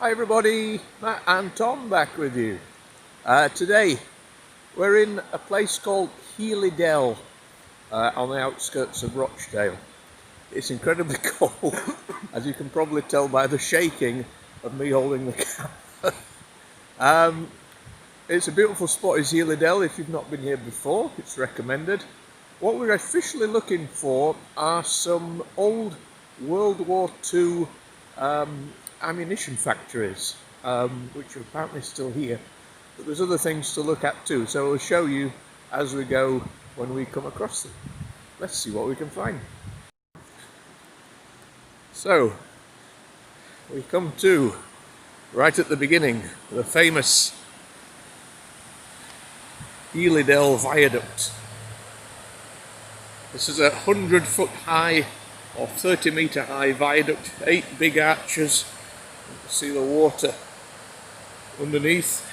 Hi everybody, Matt and Tom back with you. Today we're in a place called Healey Dell on the outskirts of Rochdale. It's incredibly cold, as you can probably tell by the shaking of me holding the camera. It's a beautiful spot, is Healey Dell. If you've not been here before, it's recommended. What we're officially looking for are some old World War II ammunition factories, which are apparently still here, but there's other things to look at too, so we'll show you as we go when we come across them. Let's see what we can find. So we come to, right at the beginning, the famous Healey Dell viaduct. This is a 100-foot high or 30-metre high viaduct, 8 big arches. You can see the water underneath.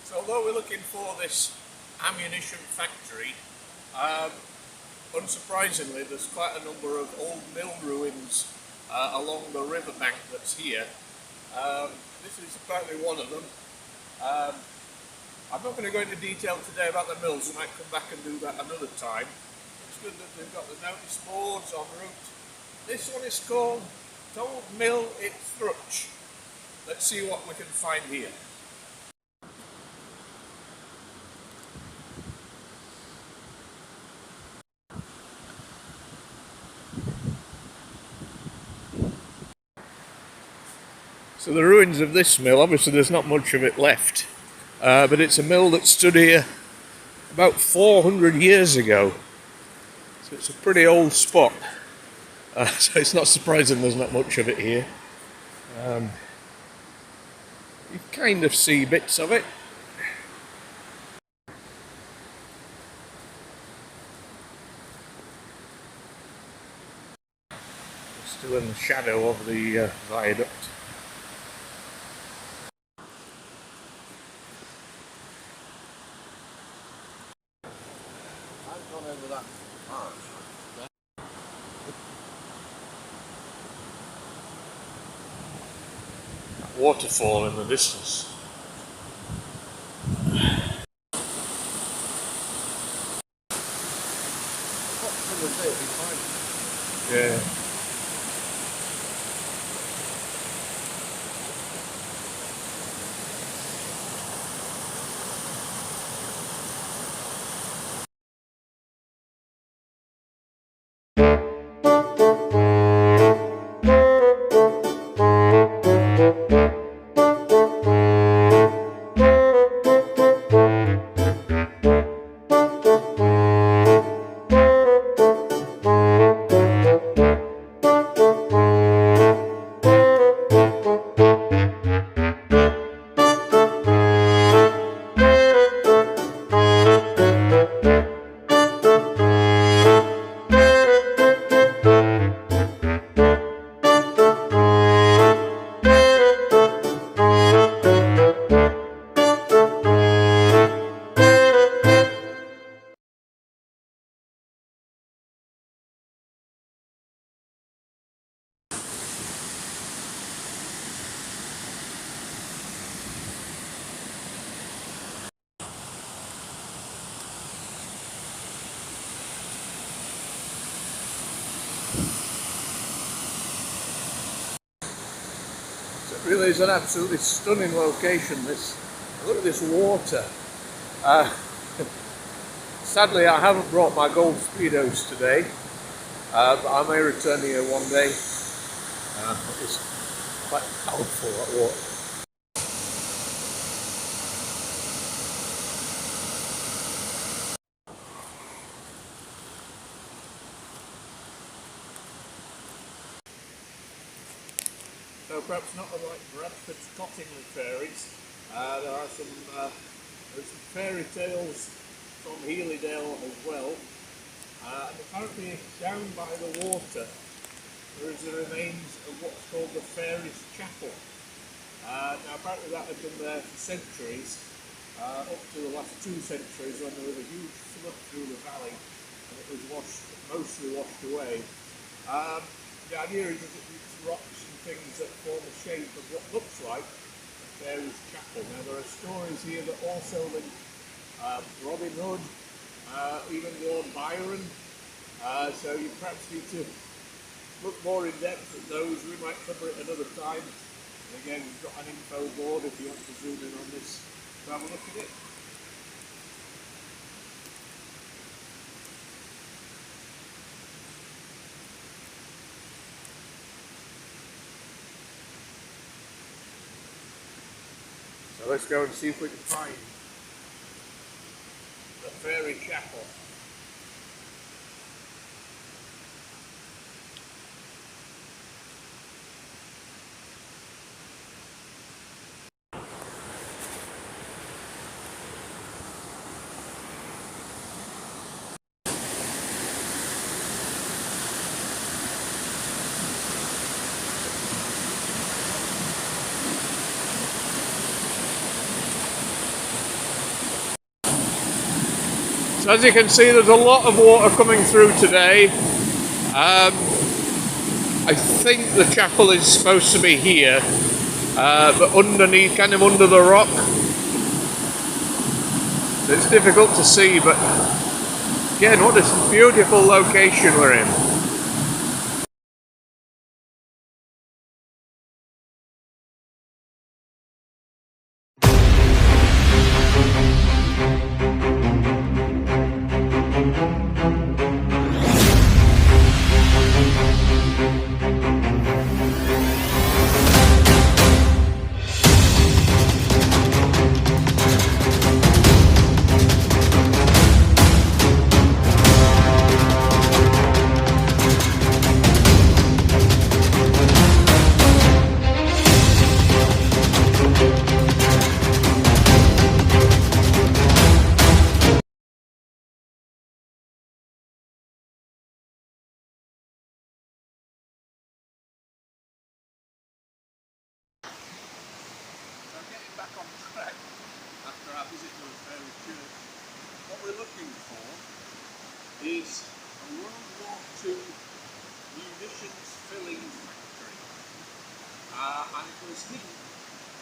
So although we're looking for this ammunition factory, unsurprisingly there's quite a number of old mill ruins along the riverbank that's here. This is apparently one of them. I'm not going to go into detail today about the mills, we might come back and do that another time. It's good that they've got the notice boards en route. This one is called Told Mill at Thruch. Let's see what we can find here. So the ruins of this mill, obviously there's not much of it left, but it's a mill that stood here about 400 years ago. So it's a pretty old spot. So it's not surprising there's not much of it here. You kind of see bits of it. Still in the shadow of the viaduct. I've gone over that arch. That waterfall in the distance. Yeah. It really is an absolutely stunning location. Look at this water. Sadly, I haven't brought my gold speedos today, but I may return here one day. It's quite powerful, that water. So perhaps not like Bradford's Cottingley fairies, There's some fairy tales from Healey Dell as well. And apparently down by the water there is the remains of what's called the Fairies Chapel. Now apparently that had been there for centuries, up to the last 2 centuries when there was a huge flood through the valley and it was mostly washed away. The idea is that it's rocks and things that form the shape of what looks like a Fairies Chapel. Now there are stories here that also link Robin Hood, even Lord Byron, so you perhaps need to look more in depth at those. We might cover it another time. And again, we've got an info board if you want to zoom in on this to have a look at it. So let's go and see if we can find the Fairy Chapel. So as you can see, there's a lot of water coming through today. I think the chapel is supposed to be here, but underneath, kind of under the rock. So it's difficult to see, but again, what a beautiful location we're in. Back on track after our visit to the Fairy Church. What we're looking for is a World War II munitions filling factory, and it was hidden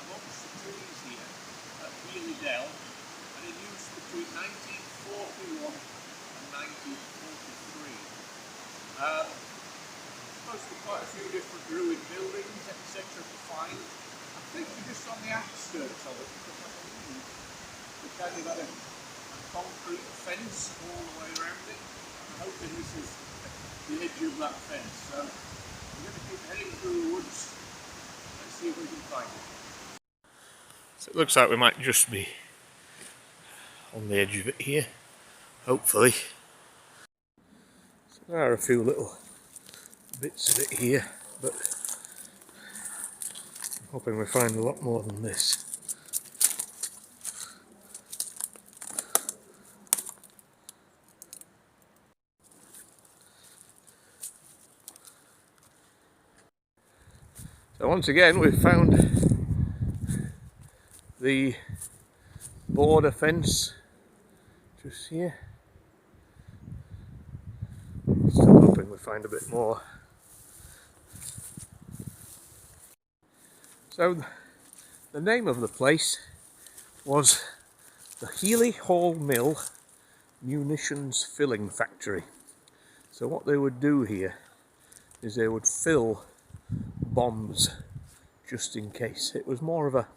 amongst the trees here at Healey Dell, and in use between 1941 and 1943. Supposed to be quite a few different ruined buildings, etc. to find. I think we're just on the outskirts of it, because I believe we kind of had a concrete fence all the way around it. I'm hoping this is the edge of that fence. So we're going to keep heading through the woods. Let's see if we can find it. So it looks like we might just be on the edge of it here, hopefully. So there are a few little bits of it here, but I'm hoping we find a lot more than this. So once again we've found the border fence just here. Still hoping we find a bit more. So the name of the place was the Healy Hall Mill Munitions Filling Factory. So what they would do here is they would fill bombs just in case. It was more of a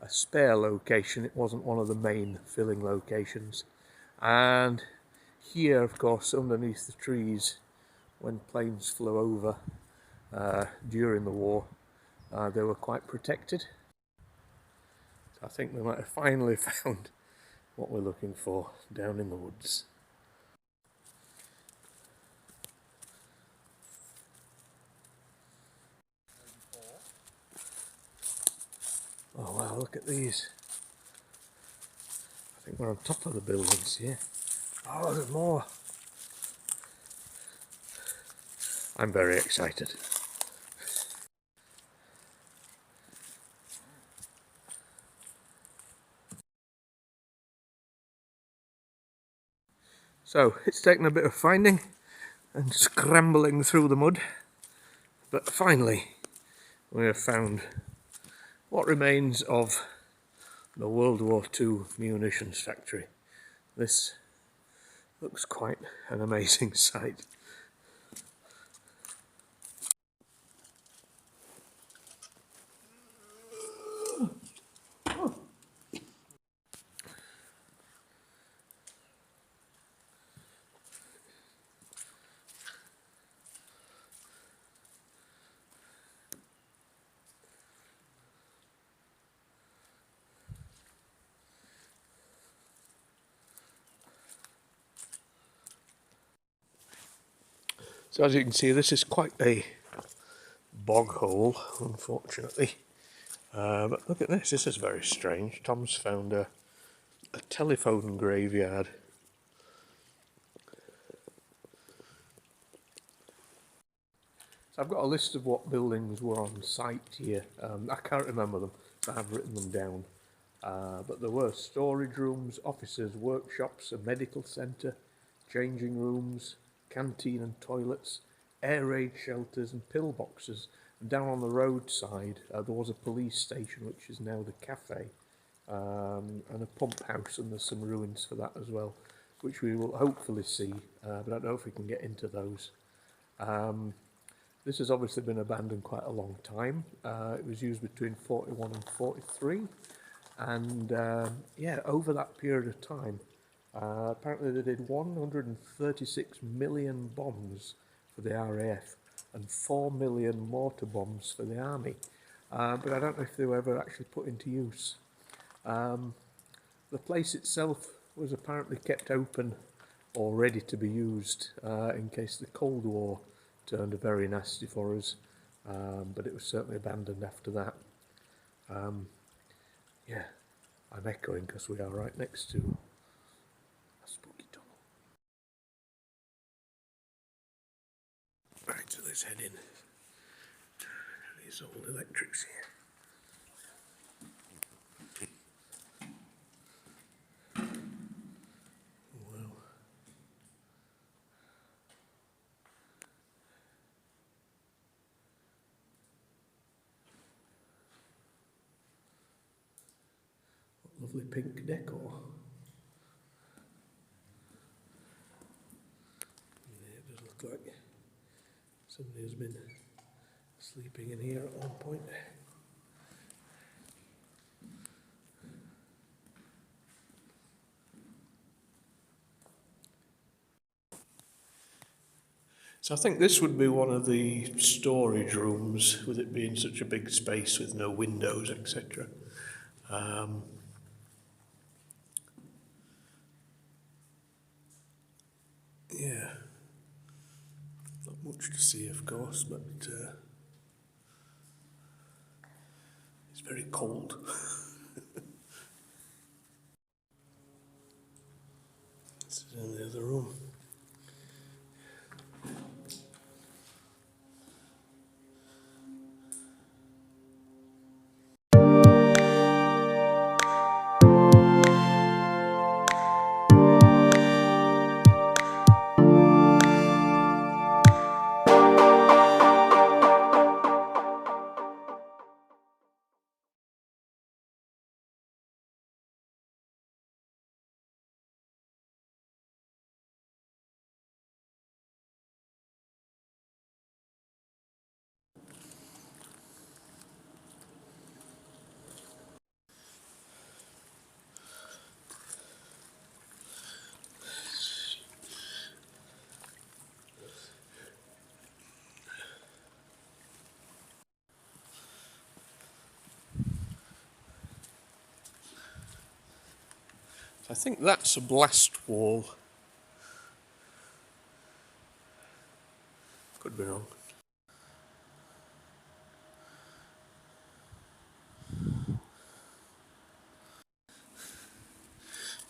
spare location, it wasn't one of the main filling locations. And here, of course, underneath the trees, when planes flew over during the war, they were quite protected. So I think we might have finally found what we're looking for down in the woods. Oh wow, look at these. think we're on top of the buildings here. Oh, there's more. I'm very excited. So it's taken a bit of finding and scrambling through the mud, but finally we have found what remains of the World War II munitions factory. This looks quite an amazing sight. So as you can see, this is quite a bog hole, unfortunately. But look at this, this is very strange. Tom's found a telephone graveyard. So I've got a list of what buildings were on site here. I can't remember them, so I have written them down. But there were storage rooms, offices, workshops, a medical centre, changing rooms, canteen and toilets, air raid shelters and pillboxes. And down on the roadside there was a police station, which is now the cafe, and a pump house, and there's some ruins for that as well, which we will hopefully see, but I don't know if we can get into those. This has obviously been abandoned quite a long time. It was used between 41 and 43, and yeah, over that period of time, apparently they did 136 million bombs for the RAF and 4 million mortar bombs for the army, but I don't know if they were ever actually put into use. The place itself was apparently kept open or ready to be used in case the Cold War turned very nasty for us, but it was certainly abandoned after that. Yeah, I'm echoing because we are right next to a spooky tunnel. Right, so let's head in. These old electrics here. Wow. Lovely pink decor. Yeah, it does look like somebody has been sleeping in here at one point. So I think this would be one of the storage rooms, with it being such a big space with no windows, etc. Yeah, not much to see, of course, but it's very cold. This is in the other room. I think that's a blast wall. Could be wrong.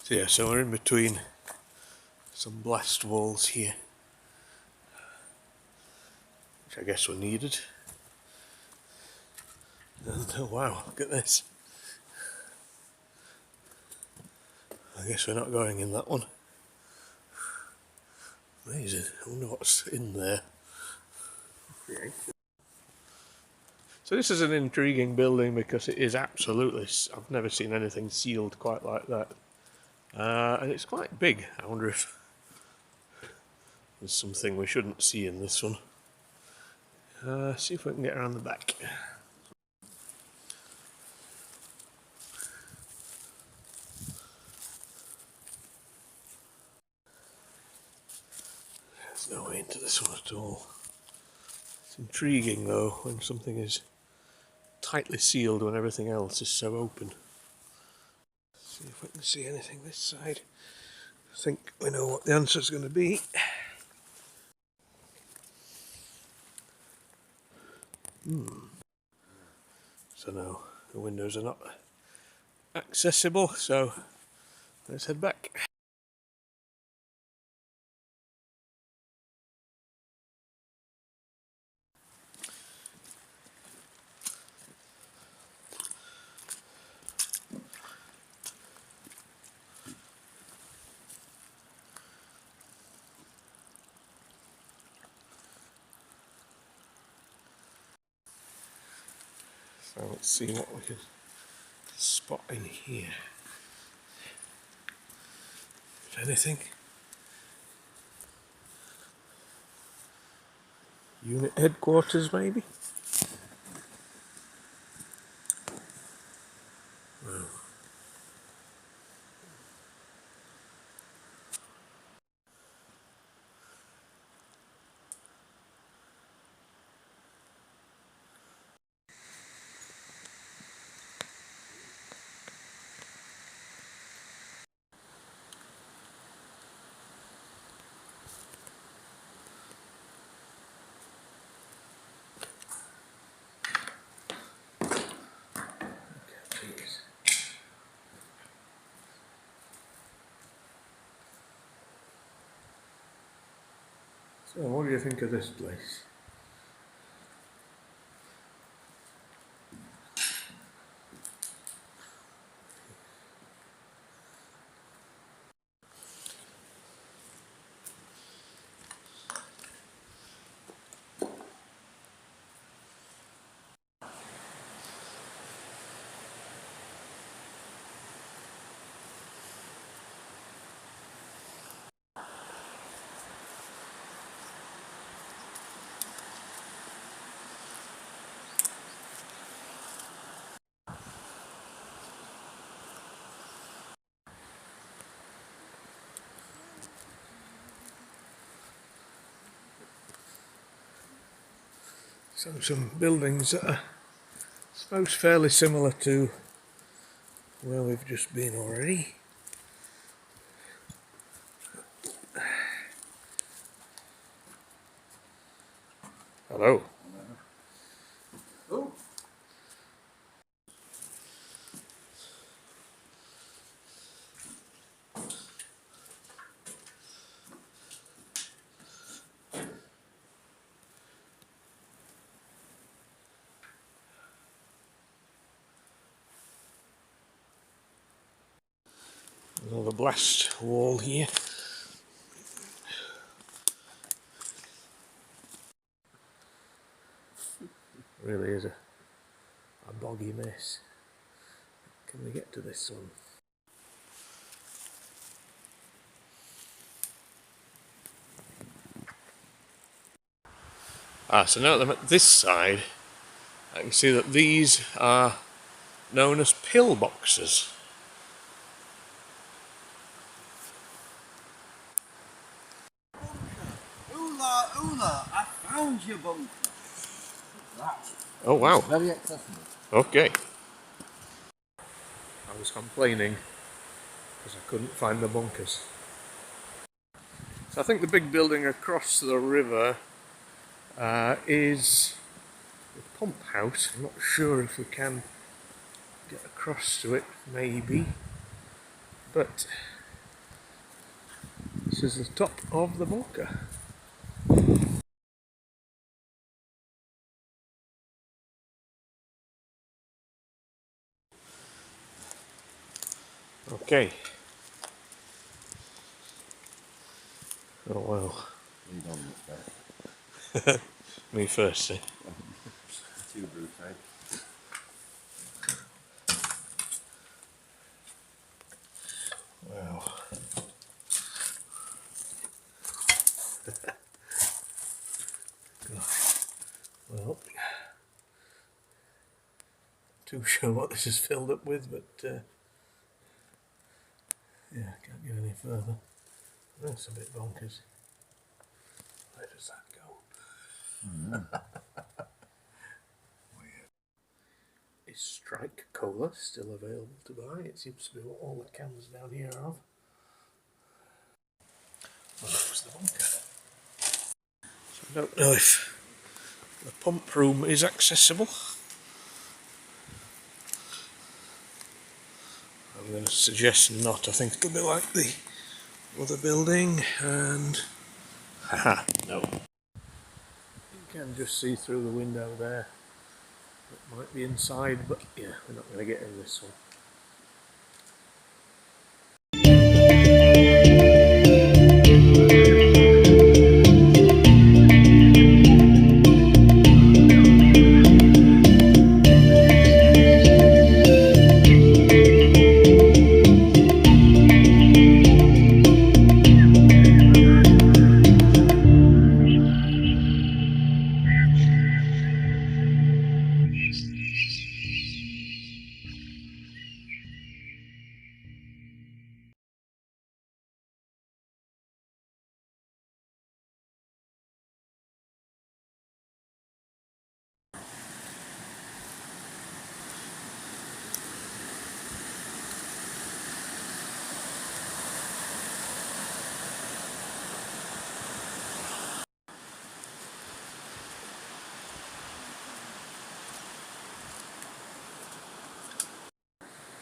So yeah, so we're in between some blast walls here, which I guess were needed. And oh wow, look at this. I guess we're not going in that one. Amazing. I wonder what's in there. So this is an intriguing building because it is absolutely, I've never seen anything sealed quite like that. And it's quite big. I wonder if there's something we shouldn't see in this one. See if we can get around the back. There's no way into this one at all. It's intriguing though when something is tightly sealed when everything else is so open. See if we can see anything this side. I think we know what the answer is going to be. So no, the windows are not accessible, so let's head back. So let's see what we can spot in here. If anything. Unit headquarters maybe? Wow. So what do you think of this place? So some buildings that are, I suppose, fairly similar to where we've just been already. Hello. Oh, Another blast wall here. Really is a boggy mess. Can we get to this one? So now that I'm at this side, I can see that these are known as pillboxes. Oola, Oola, I found your bunker. That. Oh wow. It's very accessible. Okay. I was complaining because I couldn't find the bunkers. So I think the big building across the river is the pump house. I'm not sure if we can get across to it, maybe. But this is the top of the bunker. Okay. Oh well. You don't look bad. Me first, eh? Too brutal, eh? Wow. Well, too sure what this is filled up with, but yeah, can't go any further. That's a bit bonkers. Where does that go? Is Strike Cola still available to buy? It seems to be what all the cans down here are of. Well, that was the bunker. So I don't know if the pump room is accessible. I'm going to suggest not. I think it'll be like the other building, and haha, no. You can just see through the window there. It might be inside, but yeah, we're not going to get in this one.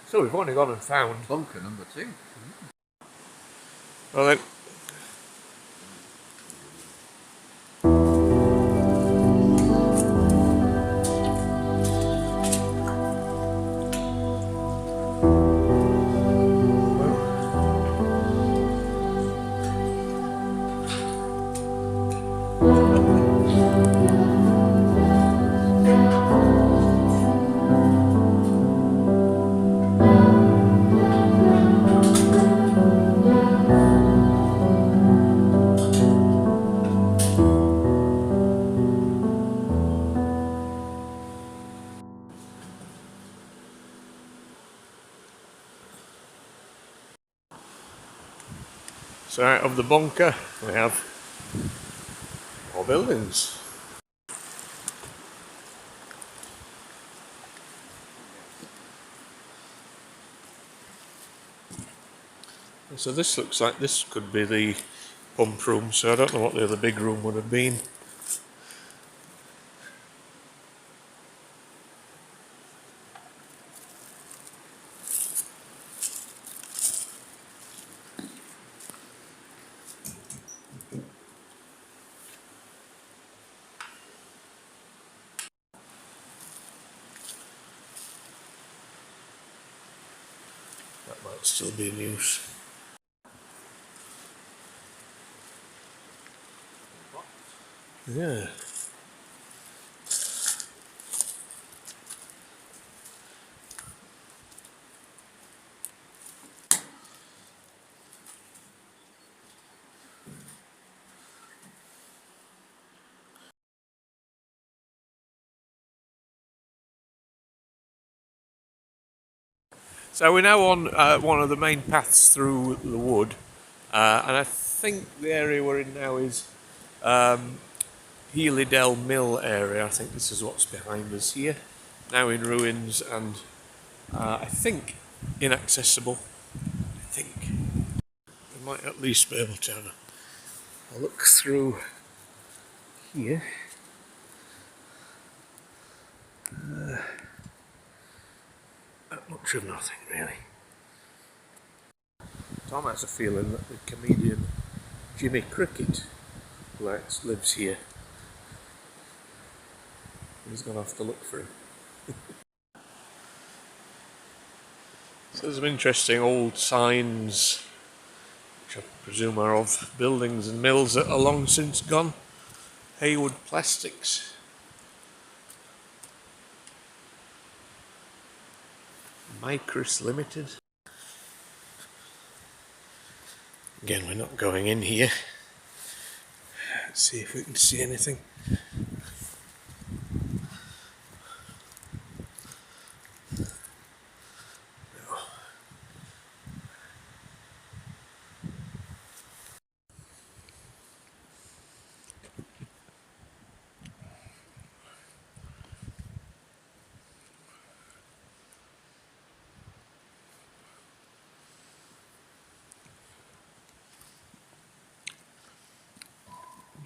So we've only gone and found. Bunker number 2. Well then. So out of the bunker we have more buildings. So this looks like this could be the pump room, so I don't know what the other big room would have been. That might still be in use. Yeah. So we're now on one of the main paths through the wood, and I think the area we're in now is Healey Dell Mill area. I think this is what's behind us here, now in ruins and I think inaccessible. I think we might at least be able to have a look through here. Not much of nothing really. Tom has a feeling that the comedian Jimmy Cricket lives here. He's going to have to look for him. So there's some interesting old signs, which I presume are of buildings and mills that are long since gone. Haywood Plastics. Micris Limited. Again, we're not going in here. Let's see if we can see anything. No.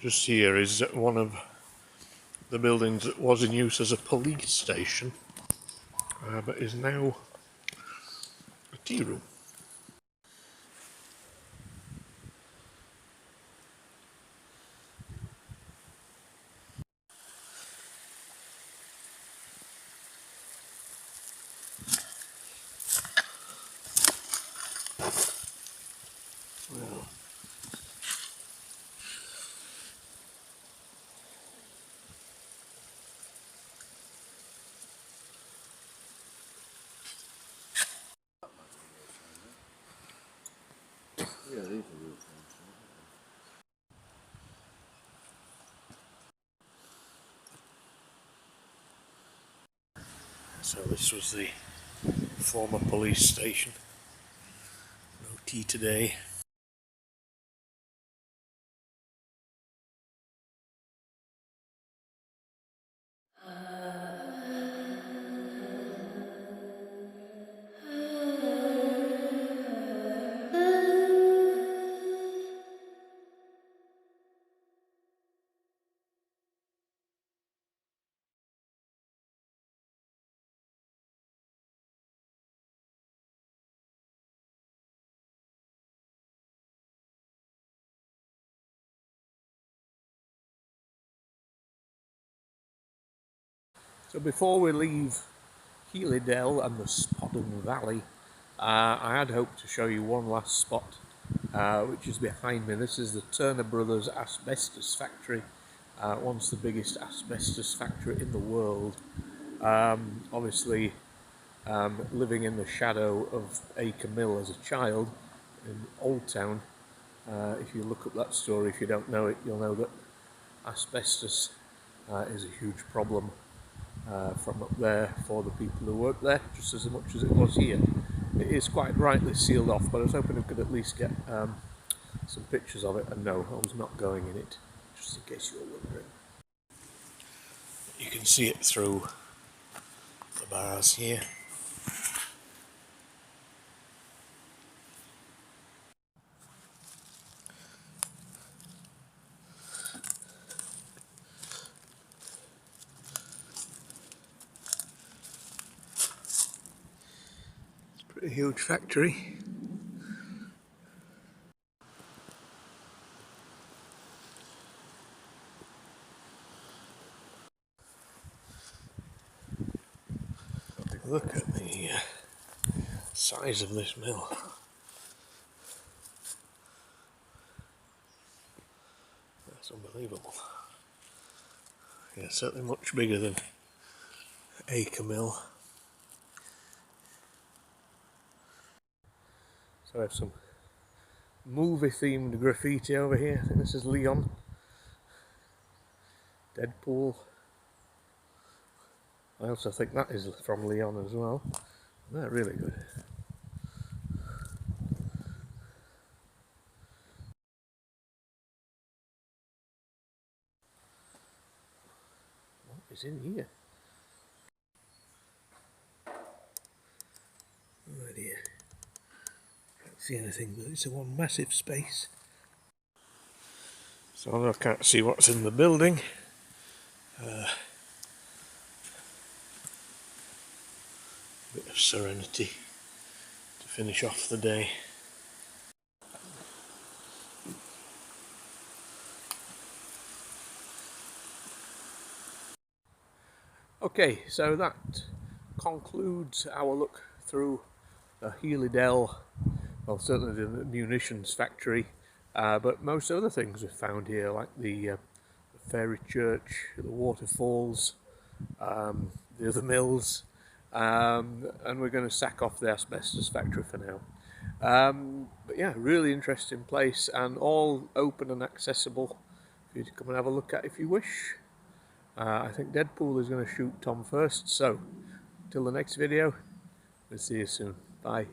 Just here is one of the buildings that was in use as a police station, but is now a tea room. Well, Yeah, these are real things. so this was the former police station. No tea today. So before we leave Healey Dell and the Spodden Valley, I had hoped to show you one last spot, which is behind me. This is the Turner Brothers Asbestos Factory, once the biggest asbestos factory in the world. Obviously, living in the shadow of Acre Mill as a child in Old Town. If you look up that story, if you don't know it, you'll know that asbestos is a huge problem from up there for the people who work there, just as much as it was here. It is quite rightly sealed off, but I was hoping we could at least get some pictures of it, and no, I was not going in it, just in case you were wondering. You can see it through the bars here. Pretty huge factory. Look at the size of this mill. That's unbelievable. Yeah, certainly much bigger than Acre Mill. So I have some movie themed graffiti over here. I think this is Leon. Deadpool. I also think that is from Leon as well. They're really good. What is in here? Oh dear. Can't see anything, but it's a one massive space. So I can't see what's in the building. Bit of serenity to finish off the day. Okay, so that concludes our look through the Healey Dell, well, certainly the munitions factory, but most other things we've found here, like the fairy church, the waterfalls, the other mills, and we're going to sack off the asbestos factory for now. But yeah, really interesting place, and all open and accessible for you to come and have a look at if you wish. I think Deadpool is going to shoot Tom first, so till the next video, we'll see you soon. Bye.